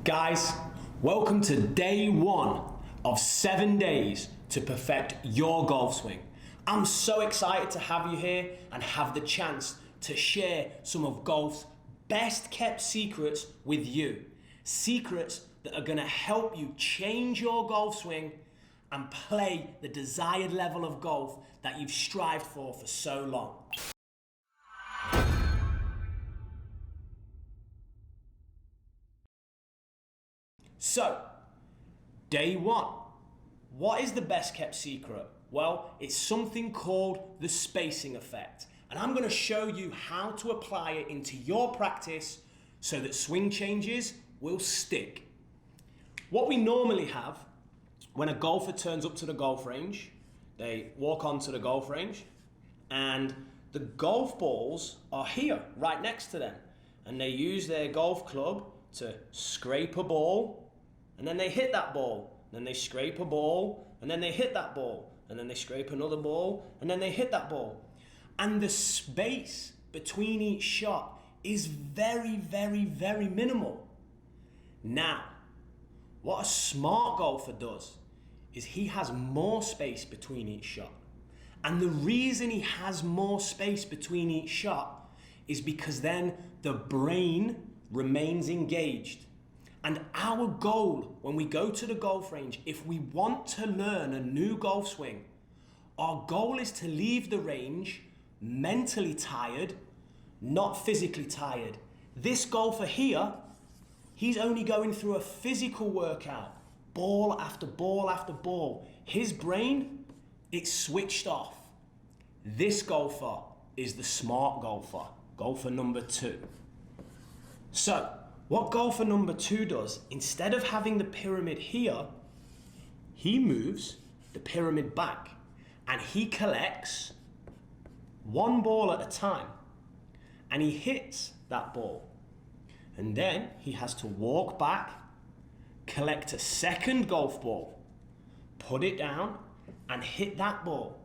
Guys, welcome to day 1 of 7 days to perfect your golf swing. I'm so excited to have you here and have the chance to share some of golf's best kept secrets with you. Secrets that are going to help you change your golf swing and play the desired level of golf that you've strived for so long. So, day 1. What is the best kept secret? Well, it's something called the spacing effect. And I'm going to show you how to apply it into your practice so that swing changes will stick. What we normally have when a golfer turns up to the golf range, they walk onto the golf range and the golf balls are here, right next to them. And they use their golf club to scrape a ball, and then they hit that ball. Then they scrape a ball, and then they hit that ball. And then they scrape another ball, and then they hit that ball. And the space between each shot is very, very, very minimal. Now, what a smart golfer does is he has more space between each shot. And the reason he has more space between each shot is because then the brain remains engaged. And our goal when we go to the golf range, if we want to learn a new golf swing, our goal is to leave the range mentally tired, not physically tired. This golfer here, he's only going through a physical workout, ball after ball after ball. His brain, it's switched off. This golfer is the smart golfer, golfer number 2. So, what golfer number 2 does, instead of having the pyramid here, he moves the pyramid back and he collects one ball at a time and he hits that ball. And then he has to walk back, collect a second golf ball, put it down and hit that ball.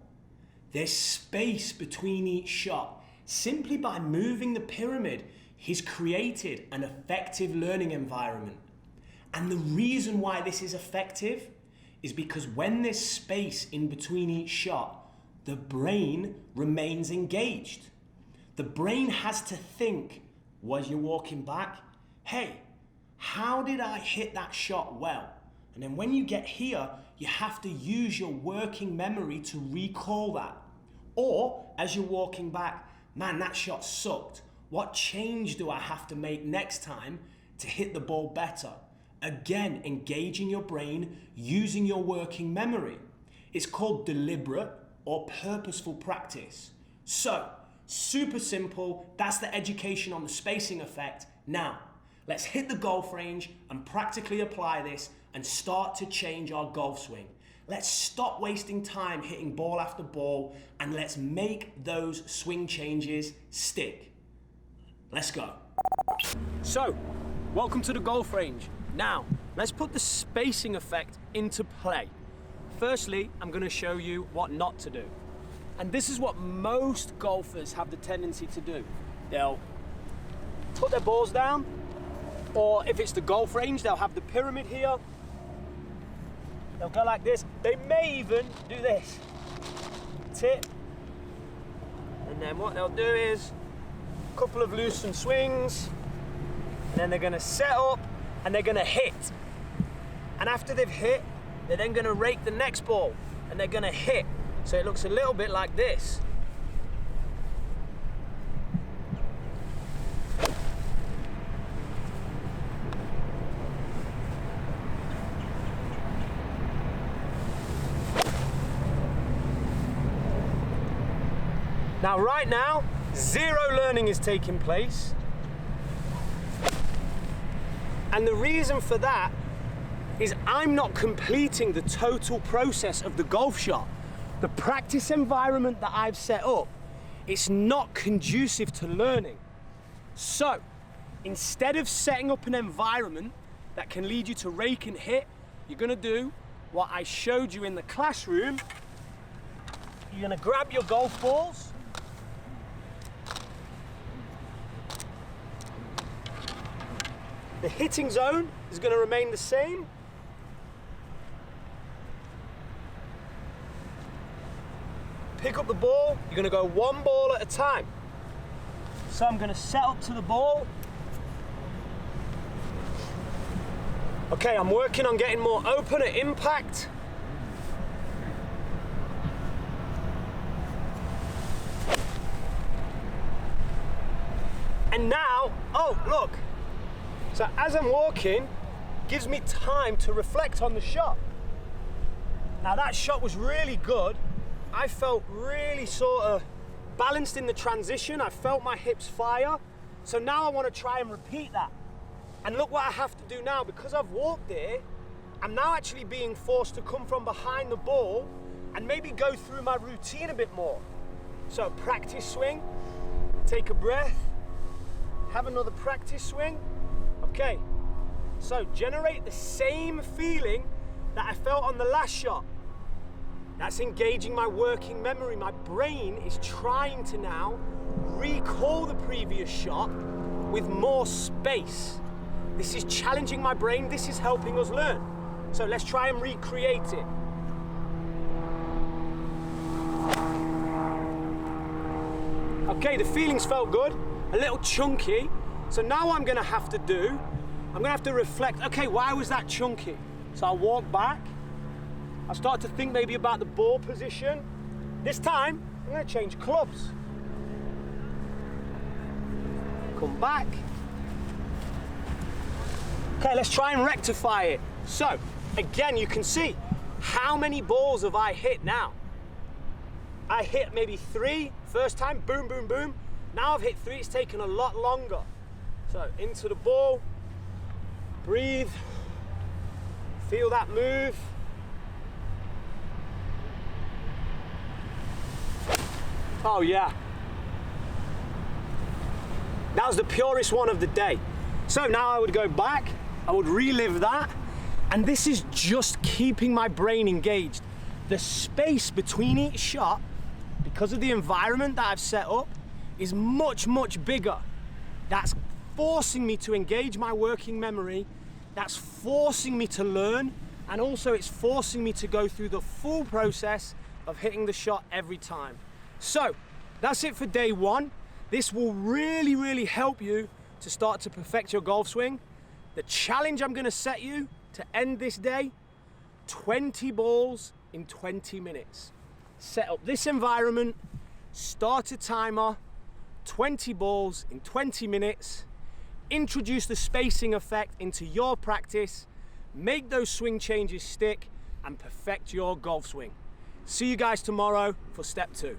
There's space between each shot. Simply by moving the pyramid, he's created an effective learning environment. And the reason why this is effective is because when there's space in between each shot, the brain remains engaged. The brain has to think, while you're walking back, hey, how did I hit that shot well? And then when you get here, you have to use your working memory to recall that. Or as you're walking back, man, that shot sucked. What change do I have to make next time to hit the ball better? Again, engaging your brain, using your working memory. It's called deliberate or purposeful practice. So, super simple. That's the education on the spacing effect. Now, let's hit the golf range and practically apply this and start to change our golf swing. Let's stop wasting time hitting ball after ball and let's make those swing changes stick. Let's go. So, welcome to the golf range. Now, let's put the spacing effect into play. Firstly, I'm going to show you what not to do. And this is what most golfers have the tendency to do. They'll put their balls down, or if it's the golf range, they'll have the pyramid here. They'll go like this. They may even do this. Tip. And then what they'll do is couple of loosened swings, and then they're going to set up and they're going to hit. And after they've hit, they're then going to rake the next ball and they're going to hit. So it looks a little bit like this. Now, right now, zero learning is taking place. And the reason for that is I'm not completing the total process of the golf shot. The practice environment that I've set up, it's not conducive to learning. So, instead of setting up an environment that can lead you to rake and hit, you're gonna do what I showed you in the classroom. You're gonna grab your golf balls, The hitting zone is going to remain the same. Pick up the ball, you're going to go one ball at a time. So I'm going to set up to the ball. Okay, I'm working on getting more open at impact. And now, oh look, so as I'm walking, gives me time to reflect on the shot. Now that shot was really good. I felt really sort of balanced in the transition. I felt my hips fire. So now I want to try and repeat that. And look what I have to do now. Because I've walked there, I'm now actually being forced to come from behind the ball and maybe go through my routine a bit more. So practice swing, take a breath, have another practice swing. Okay, so generate the same feeling that I felt on the last shot. That's engaging my working memory. My brain is trying to now recall the previous shot with more space. This is challenging my brain. This is helping us learn. So let's try and recreate it. Okay, the feelings felt good, a little chunky. So now what I'm gonna have to do, I'm gonna have to reflect, okay, why was that chunky? So I'll walk back. I start to think maybe about the ball position. This time, I'm going to change clubs. Come back. Okay, let's try and rectify it. So, again, you can see, how many balls have I hit now? I hit maybe 3 first time, boom, boom, boom. Now I've hit 3, it's taken a lot longer. So, into the ball, breathe, feel that move. Oh yeah. That was the purest one of the day. So now I would go back, I would relive that, and this is just keeping my brain engaged. The space between each shot, because of the environment that I've set up, is much, much bigger. That's forcing me to engage my working memory, that's forcing me to learn, and also it's forcing me to go through the full process of hitting the shot every time. So, that's it for day 1. This will really, really help you to start to perfect your golf swing. The challenge I'm gonna set you to end this day, 20 balls in 20 minutes. Set up this environment, start a timer, 20 balls in 20 minutes, introduce the spacing effect into your practice, make those swing changes stick, and perfect your golf swing. See you guys tomorrow for step 2.